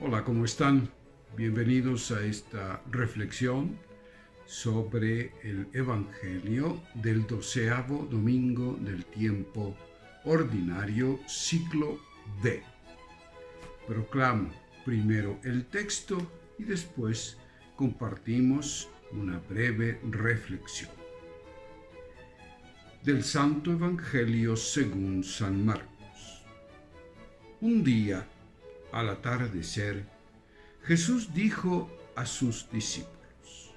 Hola, ¿cómo están? Bienvenidos a esta reflexión sobre el Evangelio del 12º domingo del tiempo ordinario, ciclo D. Proclamo primero el texto y después compartimos una breve reflexión. Del Santo Evangelio según San Marcos. Un día, al atardecer, Jesús dijo a sus discípulos: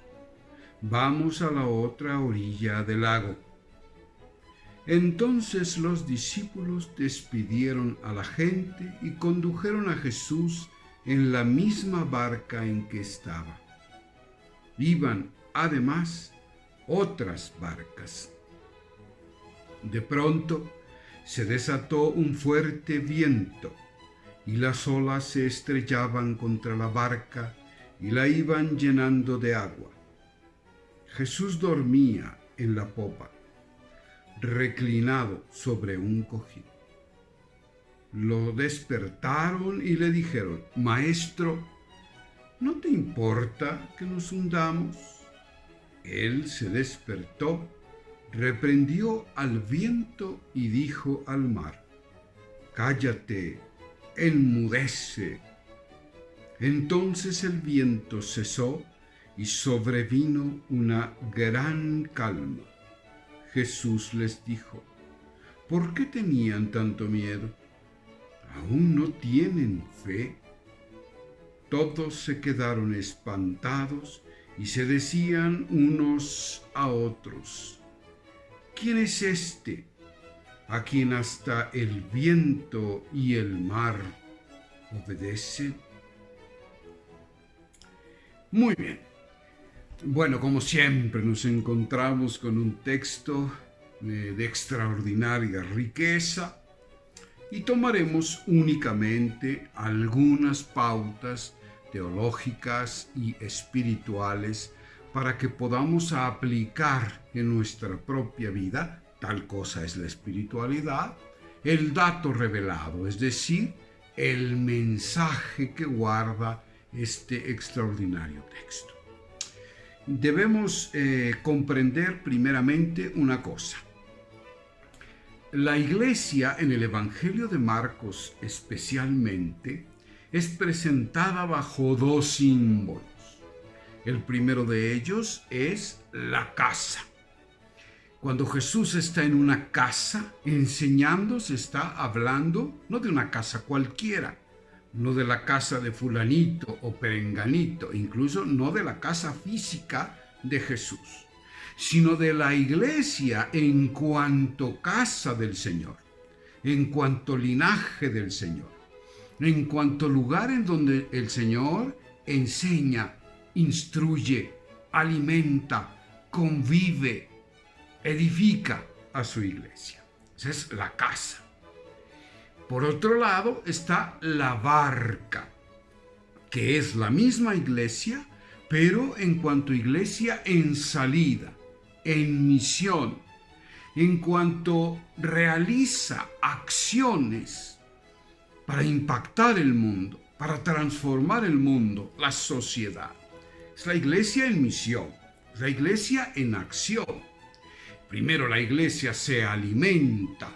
«Vamos a la otra orilla del lago». Entonces los discípulos despidieron a la gente y condujeron a Jesús en la misma barca en que estaba. Iban, además, otras barcas. De pronto se desató un fuerte viento y las olas se estrellaban contra la barca y la iban llenando de agua. Jesús dormía en la popa, reclinado sobre un cojín. Lo despertaron y le dijeron: «Maestro, ¿no te importa que nos hundamos?». Él se despertó, reprendió al viento y dijo al mar: «Cállate, enmudece». Entonces el viento cesó y sobrevino una gran calma. Jesús les dijo: «¿Por qué tenían tanto miedo? ¿Aún no tienen fe?». Todos se quedaron espantados y se decían unos a otros: «¿Quién es este, a quien hasta el viento y el mar obedecen?». Muy bien. Bueno, como siempre nos encontramos con un texto de extraordinaria riqueza y tomaremos únicamente algunas pautas teológicas y espirituales para que podamos aplicar en nuestra propia vida, tal cosa es la espiritualidad, el dato revelado, es decir, el mensaje que guarda este extraordinario texto. Debemos comprender primeramente una cosa. La Iglesia, en el Evangelio de Marcos especialmente, es presentada bajo dos símbolos. El primero de ellos es la casa. Cuando Jesús está en una casa enseñando, se está hablando no de una casa cualquiera, no de la casa de fulanito o perenganito, incluso no de la casa física de Jesús, sino de la iglesia en cuanto casa del Señor, en cuanto linaje del Señor, en cuanto lugar en donde el Señor enseña, instruye, alimenta, convive, edifica a su iglesia. Esa es la casa. Por otro lado está la barca, que es la misma iglesia, pero en cuanto iglesia en salida, en misión, en cuanto realiza acciones para impactar el mundo, para transformar el mundo, la sociedad. Es la iglesia en misión, es la iglesia en acción. Primero la iglesia se alimenta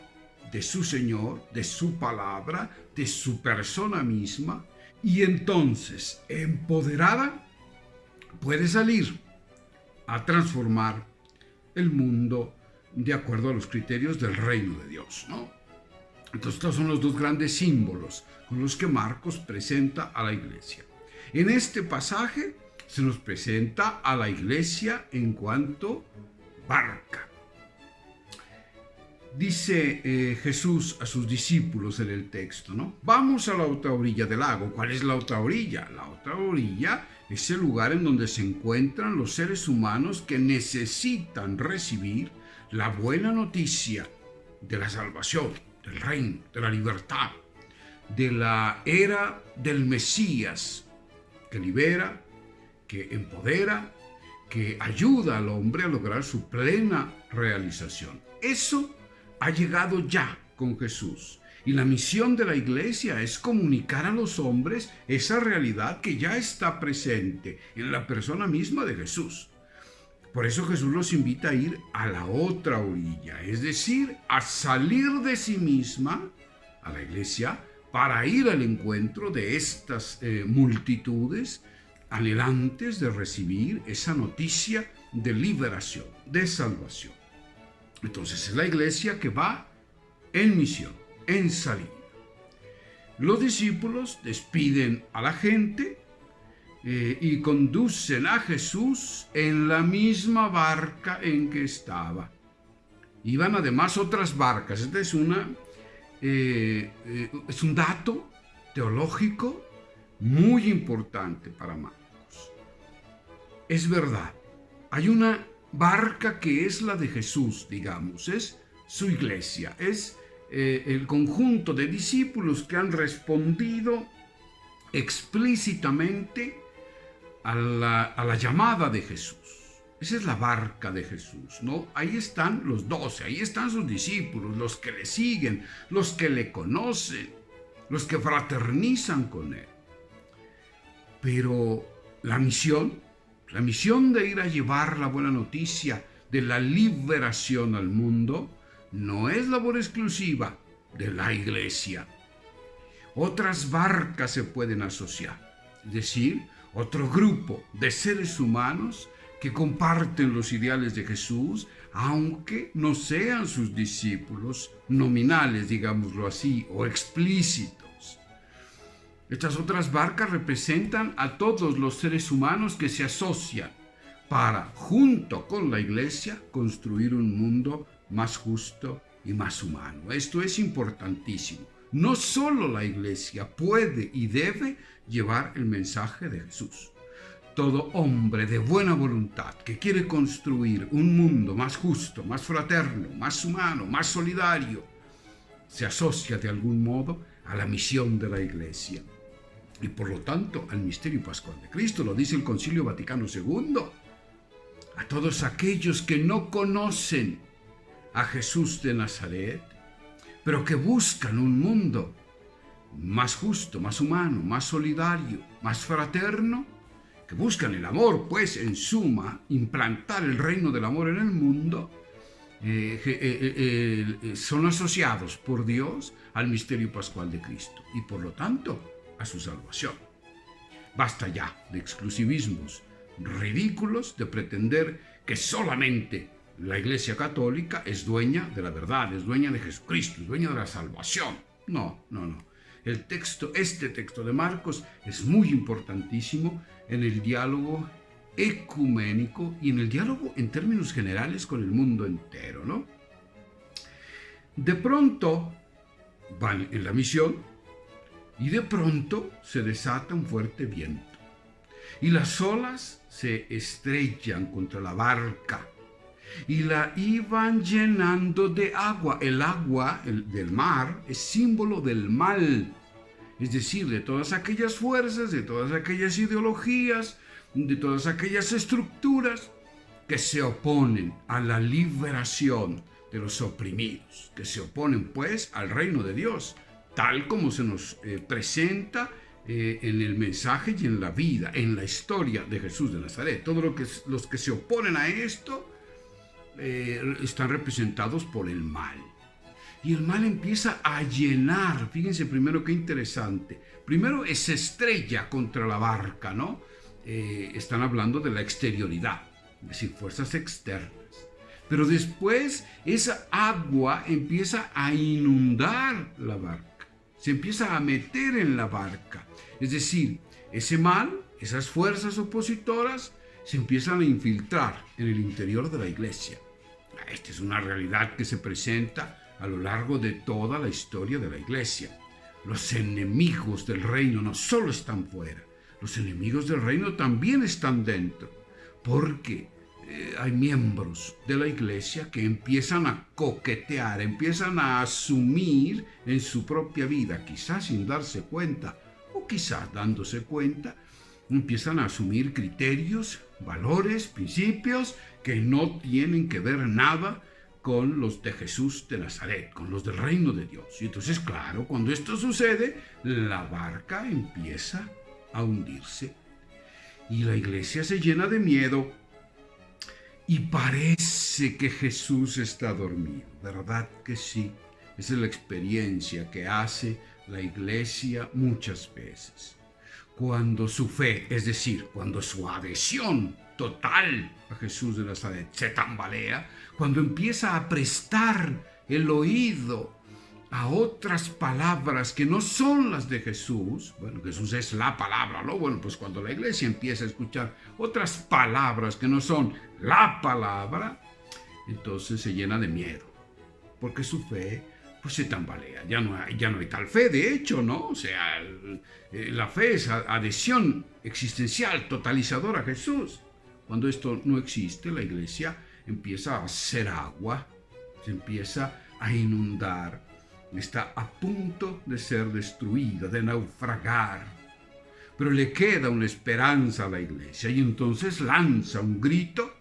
de su Señor, de su palabra, de su persona misma, y entonces, empoderada, puede salir a transformar el mundo de acuerdo a los criterios del reino de Dios, ¿no? Entonces, estos son los dos grandes símbolos con los que Marcos presenta a la iglesia. En este pasaje se nos presenta a la iglesia en cuanto barca. Dice Jesús a sus discípulos en el texto, ¿no? Vamos a la otra orilla del lago. ¿Cuál es la otra orilla? La otra orilla es el lugar en donde se encuentran los seres humanos que necesitan recibir la buena noticia de la salvación, del reino, de la libertad, de la era del Mesías, que libera, que empodera, que ayuda al hombre a lograr su plena realización. Eso ha llegado ya con Jesús. Y la misión de la iglesia es comunicar a los hombres esa realidad que ya está presente en la persona misma de Jesús. Por eso Jesús los invita a ir a la otra orilla, es decir, a salir de sí misma, a la iglesia, para ir al encuentro de estas multitudes anhelantes de recibir esa noticia de liberación, de salvación. Entonces es la iglesia que va en misión, en salida. Los discípulos despiden a la gente y conducen a Jesús en la misma barca en que estaba. Iban además otras barcas. Este es un dato teológico muy importante para Marcos. Es verdad, hay una barca que es la de Jesús, digamos, es su iglesia, es el conjunto de discípulos que han respondido explícitamente a la llamada de Jesús. Esa es la barca de Jesús, ¿no? Ahí están los 12, ahí están sus discípulos, los que le siguen, los que le conocen, los que fraternizan con él. Pero la misión de ir a llevar la buena noticia de la liberación al mundo, no es labor exclusiva de la iglesia. Otras barcas se pueden asociar, es decir, otro grupo de seres humanos que comparten los ideales de Jesús, aunque no sean sus discípulos nominales, digámoslo así, o explícitos. Estas otras barcas representan a todos los seres humanos que se asocian para, junto con la iglesia, construir un mundo más justo y más humano. Esto es importantísimo. No solo la iglesia puede y debe llevar el mensaje de Jesús. Todo hombre de buena voluntad que quiere construir un mundo más justo, más fraterno, más humano, más solidario, se asocia de algún modo a la misión de la iglesia y por lo tanto al misterio pascual de Cristo. Lo dice el Concilio Vaticano II. A todos aquellos que no conocen a Jesús de Nazaret, pero que buscan un mundo más justo, más humano, más solidario, más fraterno, que buscan el amor, pues en suma, implantar el reino del amor en el mundo, son asociados por Dios al misterio pascual de Cristo y por lo tanto a su salvación. Basta ya de exclusivismos ridículos, de pretender que solamente la Iglesia Católica es dueña de la verdad, es dueña de Jesucristo, es dueña de la salvación. No. Este texto de Marcos es muy importantísimo en el diálogo ecuménico y en el diálogo en términos generales con el mundo entero, ¿no? De pronto van en la misión y de pronto se desata un fuerte viento y las olas se estrellan contra la barca y la iban llenando de agua. El agua del mar es símbolo del mal, es decir, de todas aquellas fuerzas, de todas aquellas ideologías, de todas aquellas estructuras que se oponen a la liberación de los oprimidos, que se oponen pues al reino de Dios, tal como se nos presenta en el mensaje y en la vida, en la historia de Jesús de Nazaret. Todos los que se oponen a esto están representados por el mal. Y el mal empieza a llenar, fíjense primero qué interesante, primero se estrella contra la barca, ¿no? Están hablando de la exterioridad, es decir, fuerzas externas. Pero después esa agua empieza a inundar la barca, se empieza a meter en la barca. Es decir, ese mal, esas fuerzas opositoras, se empiezan a infiltrar en el interior de la iglesia. Esta es una realidad que se presenta a lo largo de toda la historia de la iglesia. Los enemigos del reino no solo están fuera, los enemigos del reino también están dentro, porque hay miembros de la iglesia que empiezan a coquetear, empiezan a asumir en su propia vida, quizás sin darse cuenta o quizás dándose cuenta, empiezan a asumir criterios, valores, principios que no tienen que ver nada con los de Jesús de Nazaret, con los del reino de Dios. Y entonces, claro, cuando esto sucede, la barca empieza a hundirse y la iglesia se llena de miedo y parece que Jesús está dormido. ¿Verdad que sí? Esa es la experiencia que hace la iglesia muchas veces. Cuando su fe, es decir, cuando su adhesión total a Jesús de Nazaret se tambalea, cuando empieza a prestar el oído a otras palabras que no son las de Jesús. Bueno, Jesús es la palabra, ¿no? Bueno, pues cuando la iglesia empieza a escuchar otras palabras que no son la palabra, entonces se llena de miedo, porque su fe pues se tambalea. Ya no hay tal fe, de hecho, ¿no? O sea, la fe es adhesión existencial, totalizadora a Jesús. Cuando esto no existe, la iglesia empieza a hacer agua, se empieza a inundar, está a punto de ser destruida, de naufragar. Pero le queda una esperanza a la iglesia y entonces lanza un grito: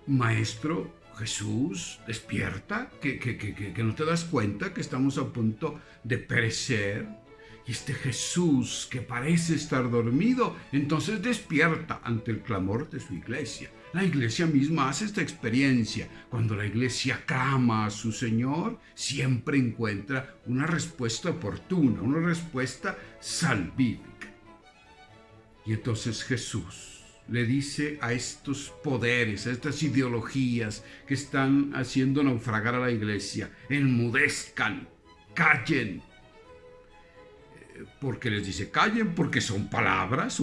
Maestro Jesús, despierta, que no te das cuenta que estamos a punto de perecer. Y este Jesús que parece estar dormido, entonces despierta ante el clamor de su iglesia. La iglesia misma hace esta experiencia. Cuando la iglesia clama a su Señor, siempre encuentra una respuesta oportuna, una respuesta salvífica. Y entonces Jesús le dice a estos poderes, a estas ideologías que están haciendo naufragar a la iglesia: enmudezcan, callen. ¿Por qué les dice callen? Porque son palabras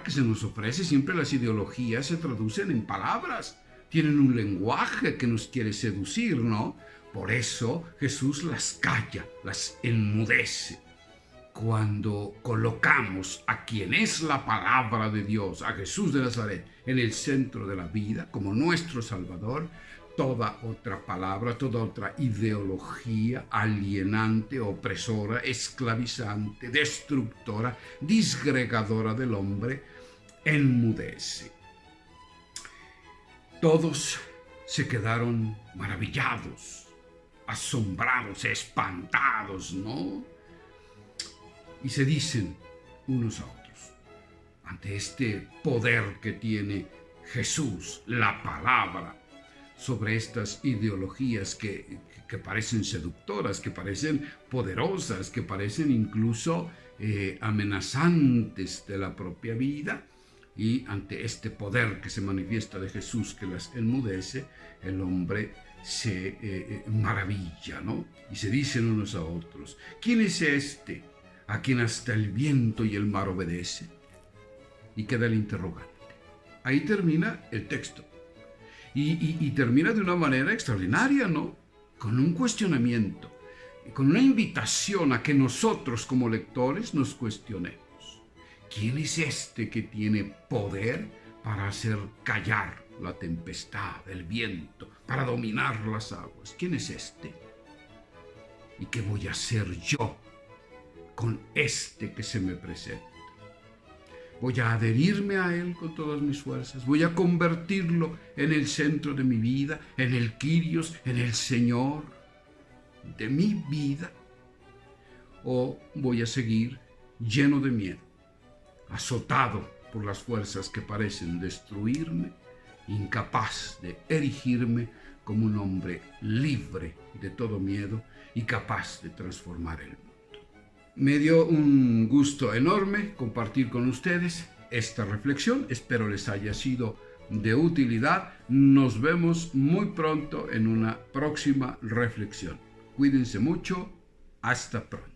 que se nos ofrece. Siempre las ideologías se traducen en palabras. Tienen un lenguaje que nos quiere seducir, ¿no? Por eso Jesús las calla, las enmudece. Cuando colocamos a quien es la palabra de Dios, a Jesús de Nazaret, en el centro de la vida, como nuestro Salvador, toda otra palabra, toda otra ideología alienante, opresora, esclavizante, destructora, disgregadora del hombre, enmudece. Todos se quedaron maravillados, asombrados, espantados, ¿no? Y se dicen unos a otros, ante este poder que tiene Jesús, la palabra, sobre estas ideologías que parecen seductoras, que parecen poderosas, que parecen incluso amenazantes de la propia vida. Y ante este poder que se manifiesta de Jesús, que las enmudece, el hombre se maravilla, ¿no? Y se dicen unos a otros: ¿quién es este a quien hasta el viento y el mar obedece? Y queda el interrogante. Ahí termina el texto. Y termina de una manera extraordinaria, ¿no? Con un cuestionamiento, con una invitación a que nosotros como lectores nos cuestionemos. ¿Quién es este que tiene poder para hacer callar la tempestad, el viento, para dominar las aguas? ¿Quién es este? ¿Y qué voy a hacer yo con este que se me presenta? Voy a adherirme a él con todas mis fuerzas. Voy a convertirlo en el centro de mi vida, en el Kyrios, en el Señor de mi vida. O voy a seguir lleno de miedo, azotado por las fuerzas que parecen destruirme, incapaz de erigirme como un hombre libre de todo miedo y capaz de transformar el mundo. Me dio un gusto enorme compartir con ustedes esta reflexión. Espero les haya sido de utilidad. Nos vemos muy pronto en una próxima reflexión. Cuídense mucho. Hasta pronto.